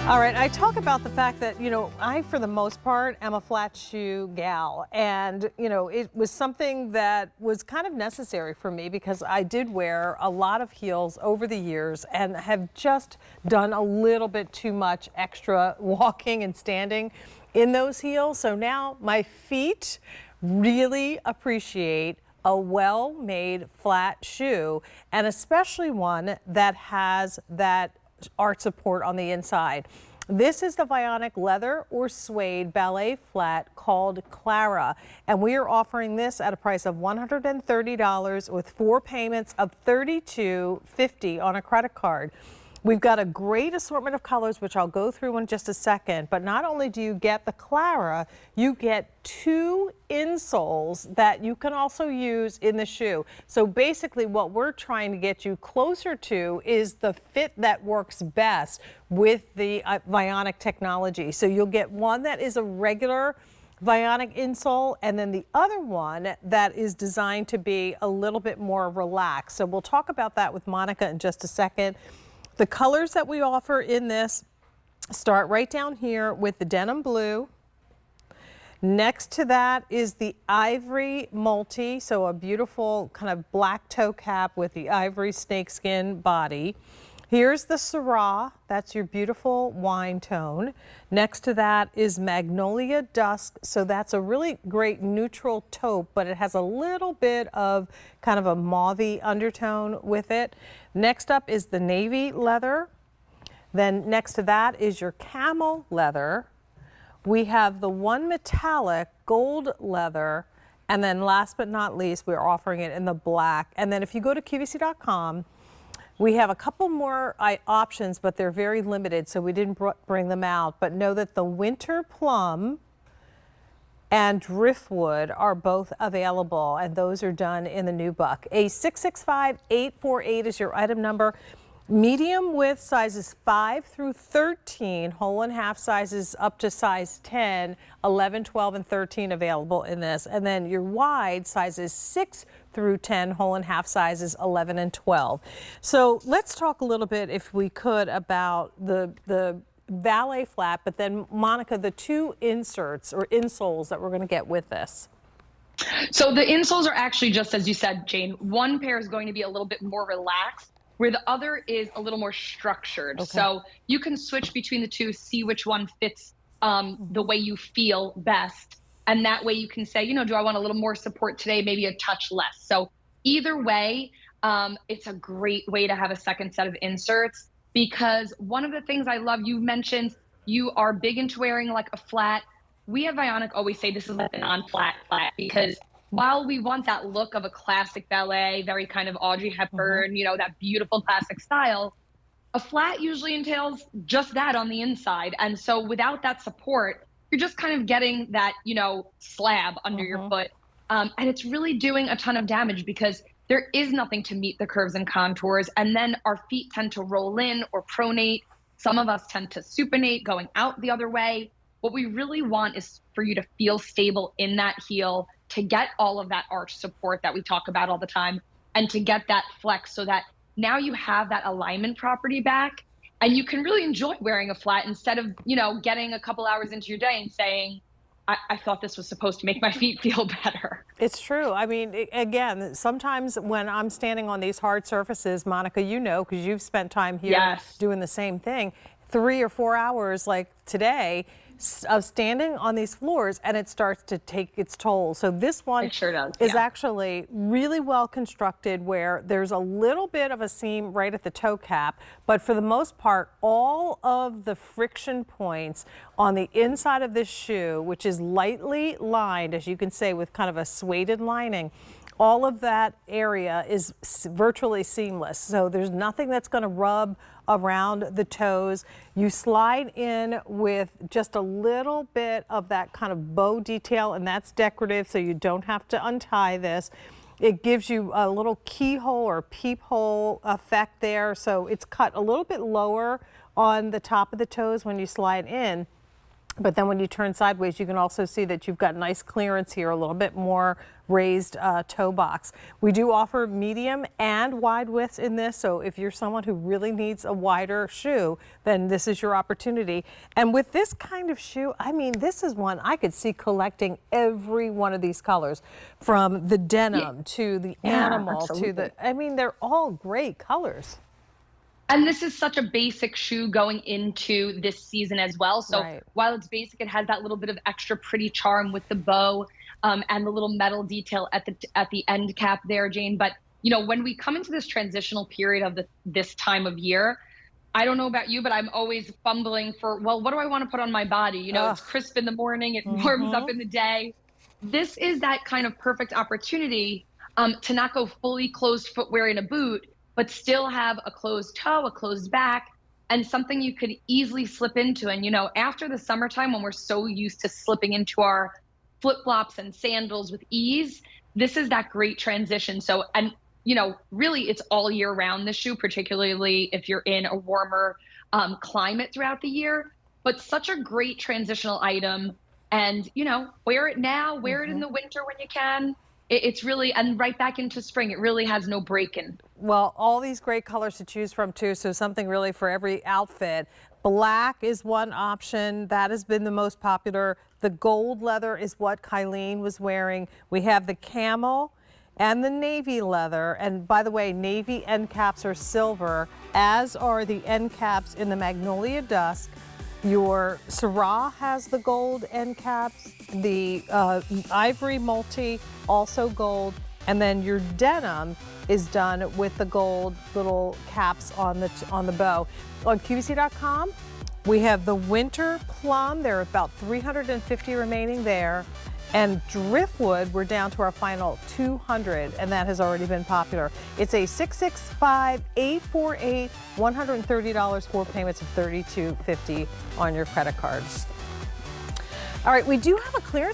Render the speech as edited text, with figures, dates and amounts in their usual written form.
All right, I talk about the fact that, I, for the most part, am a flat shoe gal. And, it was something that was kind of necessary for me because I did wear a lot of heels over the years and have just done a little bit too much extra walking and standing in those heels. So now my feet really appreciate a well-made flat shoe, and especially one that has that arch support on the inside. This is the Vionic leather or suede ballet flat called Klara, and we are offering this at a price of $130 with 4 payments of $32.50 on a credit card. We've got a great assortment of colors, which I'll go through in just a second. But not only do you get the Klara, you get 2 insoles that you can also use in the shoe. So basically what we're trying to get you closer to is the fit that works best with the Vionic technology. So you'll get one that is a regular Vionic insole, and then the other one that is designed to be a little bit more relaxed. So we'll talk about that with Monica in just a second. The colors that we offer in this start right down here with the denim blue. Next to that is the ivory multi, so a beautiful kind of black toe cap with the ivory snakeskin body. Here's the Syrah, that's your beautiful wine tone. Next to that is Magnolia Dusk, so that's a really great neutral taupe, but it has a little bit of kind of a mauvey undertone with it. Next up is the Navy Leather. Then next to that is your Camel Leather. We have the one metallic gold leather, and then last but not least, we're offering it in the black. And then if you go to QVC.com, we have a couple more options, but they're very limited, so we didn't bring them out. But know that the Winter Plum and Driftwood are both available, and those are done in the nubuck. A 665-848 is your item number. Medium width sizes 5 through 13, whole and half sizes up to size 10, 11, 12, and 13 available in this. And then your wide sizes 6 through 10, whole and half sizes 11 and 12. So let's talk a little bit, if we could, about the ballet flat, but then Monica, the 2 inserts or insoles that we're going to get with this. So the insoles are actually just as you said, Jane. One pair is going to be a little bit more relaxed, where the other is a little more structured. Okay. So you can switch between the 2, see which one fits the way you feel best. And that way you can say, do I want a little more support today, maybe a touch less. So either way, it's a great way to have a second set of inserts, because one of the things I love, you mentioned you are big into wearing like a flat. We at Vionic always say this is like a non-flat flat, because while we want that look of a classic ballet, very kind of Audrey Hepburn, that beautiful classic style, a flat usually entails just that on the inside. And so without that support, you're just kind of getting that, slab under your foot. And it's really doing a ton of damage because there is nothing to meet the curves and contours. And then our feet tend to roll in or pronate. Some of us tend to supinate, going out the other way. What we really want is for you to feel stable in that heel, to get all of that arch support that we talk about all the time, and to get that flex so that now you have that alignment property back and you can really enjoy wearing a flat instead of, getting a couple hours into your day and saying, I thought this was supposed to make my feet feel better. It's true. I mean, again, sometimes when I'm standing on these hard surfaces, Monica, because you've spent time here doing the same thing, 3 or 4 hours like today, of standing on these floors, and it starts to take its toll. So this one is actually really well constructed, where there's a little bit of a seam right at the toe cap, but for the most part, all of the friction points on the inside of this shoe, which is lightly lined, as you can say, with kind of a suede lining, all of that area is virtually seamless. So there's nothing that's going to rub around the toes. You slide in with just a little bit of that kind of bow detail, and that's decorative, so you don't have to untie this. It gives you a little keyhole or peephole effect there, so it's cut a little bit lower on the top of the toes when you slide in. But then when you turn sideways, you can also see that you've got nice clearance here, a little bit more raised toe box. We do offer medium and wide widths in this, so if you're someone who really needs a wider shoe, then this is your opportunity. And with this kind of shoe, I mean, this is one I could see collecting every one of these colors, from the denim to the animal to the, I mean, they're all great colors. And this is such a basic shoe going into this season as well. So while it's basic, it has that little bit of extra pretty charm with the bow and the little metal detail at the end cap there, Jane. But you know, when we come into this transitional period of this time of year, I don't know about you, but I'm always fumbling for, well, what do I want to put on my body? You know, it's crisp in the morning, it warms up in the day. This is that kind of perfect opportunity to not go fully closed footwear in a boot, but still have a closed toe, a closed back, and something you could easily slip into. And, you know, after the summertime, when we're so used to slipping into our flip-flops and sandals with ease, this is that great transition. So, and, you know, really it's all year round, this shoe, particularly if you're in a warmer climate throughout the year, but such a great transitional item. And, you know, wear it now, wear it in the winter when you can. It's really, and right back into spring, it really has no break-in. Well, all these great colors to choose from too, so something really for every outfit. Black is one option. That has been the most popular. The gold leather is what Kylene was wearing. We have the camel and the navy leather. And by the way, navy end caps are silver, as are the end caps in the Magnolia Dusk. Your Syrah has the gold end caps, the Ivory Multi, also gold, and then your denim is done with the gold little caps on the bow. On QVC.com, we have the Winter Plum. There are about 350 remaining there. And Driftwood, we're down to our final 200, and that has already been popular. It's a 665-848, $130, 4 payments of $32.50 on your credit card. All right, we do have a clearance